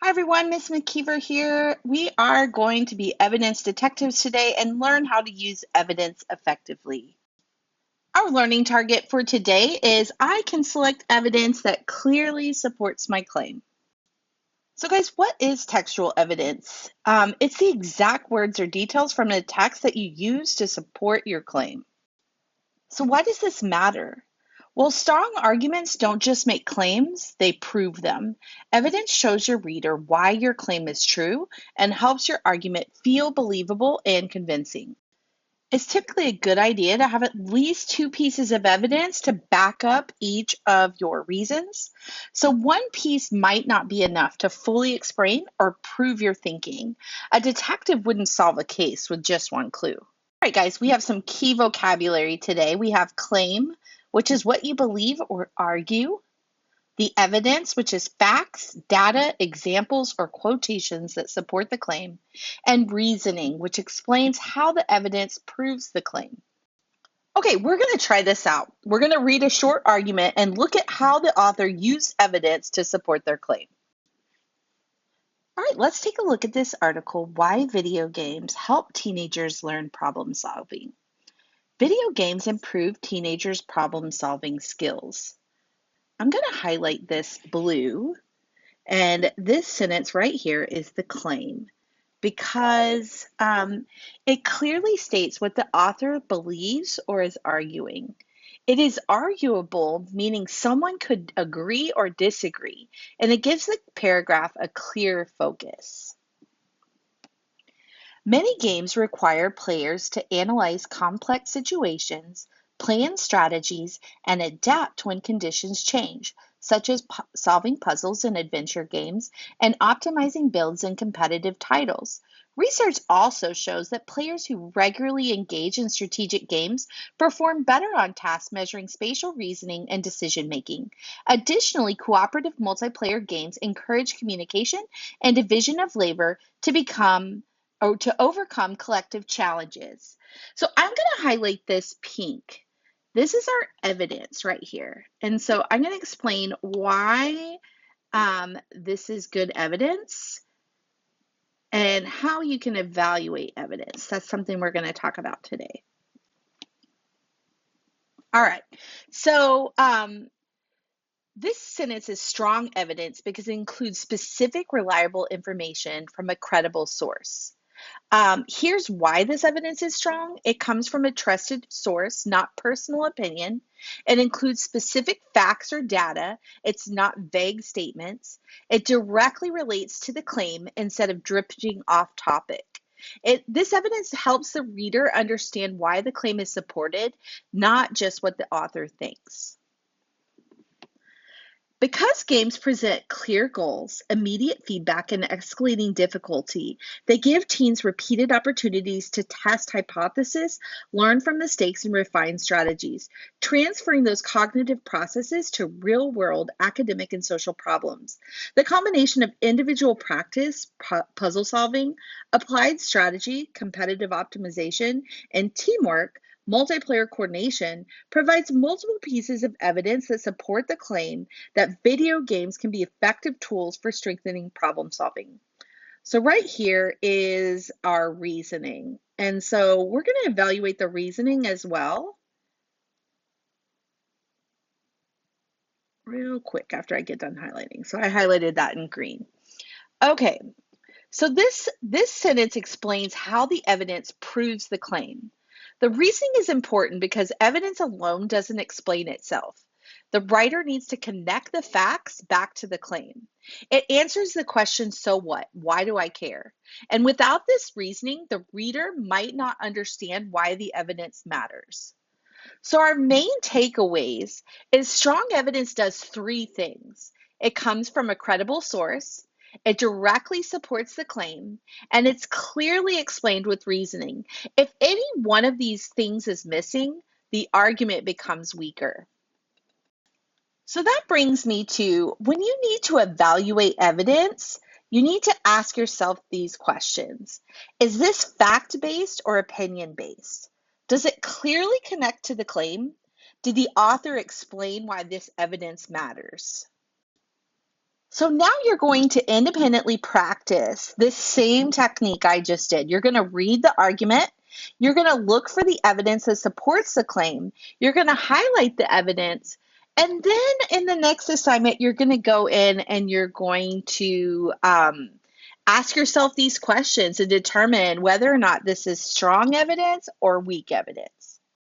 Hi everyone, Miss McKeever here. We are going to be evidence detectives today and learn how to use evidence effectively. Our learning target for today is I can select evidence that clearly supports my claim. So guys, what is textual evidence? It's the exact words or details from the text that you use to support your claim. So why does this matter? Well, strong arguments don't just make claims, they prove them. Evidence shows your reader why your claim is true and helps your argument feel believable and convincing. It's typically a good idea to have at least two pieces of evidence to back up each of your reasons. So, one piece might not be enough to fully explain or prove your thinking. A detective wouldn't solve a case with just one clue. All right, guys, we have some key vocabulary today. We have claim, which is what you believe or argue. The evidence, which is facts, data, examples, or quotations that support the claim. And reasoning, which explains how the evidence proves the claim. Okay, we're going to try this out. We're going to read a short argument and look at how the author used evidence to support their claim. All right, let's take a look at this article, Why Video Games Help Teenagers Learn Problem Solving. Video games improve teenagers' problem-solving skills. I'm going to highlight this blue, and this sentence right here is the claim because it clearly states what the author believes or is arguing. It is arguable, meaning someone could agree or disagree, and it gives the paragraph a clear focus. Many games require players to analyze complex situations, plan strategies, and adapt when conditions change, such as solving puzzles in adventure games and optimizing builds in competitive titles. Research also shows that players who regularly engage in strategic games perform better on tasks measuring spatial reasoning and decision making. Additionally, cooperative multiplayer games encourage communication and division of labor to overcome collective challenges. So I'm going to highlight this pink. This is our evidence right here. And so I'm going to explain why this is good evidence and how you can evaluate evidence. That's something we're going to talk about today. All right. So this sentence is strong evidence because it includes specific, reliable information from a credible source. Here's why this evidence is strong. It comes from a trusted source, not personal opinion. It includes specific facts or data. It's not vague statements. It directly relates to the claim instead of drifting off topic. This evidence helps the reader understand why the claim is supported, not just what the author thinks. Because games present clear goals, immediate feedback, and escalating difficulty, they give teens repeated opportunities to test hypotheses, learn from mistakes, and refine strategies, transferring those cognitive processes to real-world academic and social problems. The combination of individual practice, puzzle solving, applied strategy, competitive optimization, and teamwork, multiplayer coordination provides multiple pieces of evidence that support the claim that video games can be effective tools for strengthening problem solving. So right here is our reasoning. And so we're going to evaluate the reasoning as well. Real quick after I get done highlighting. So I highlighted that in green. Okay, so this sentence explains how the evidence proves the claim. The reasoning is important because evidence alone doesn't explain itself. The writer needs to connect the facts back to the claim. It answers the question, so what? Why do I care? And without this reasoning, the reader might not understand why the evidence matters. So our main takeaways is strong evidence does three things. It comes from a credible source, it directly supports the claim, and it's clearly explained with reasoning. If any one of these things is missing, the argument becomes weaker. So that brings me to when you need to evaluate evidence, you need to ask yourself these questions. Is this fact-based or opinion-based? Does it clearly connect to the claim? Did the author explain why this evidence matters? So now you're going to independently practice this same technique I just did. You're going to read the argument. You're going to look for the evidence that supports the claim. You're going to highlight the evidence. And then in the next assignment, you're going to go in and you're going to ask yourself these questions and determine whether or not this is strong evidence or weak evidence.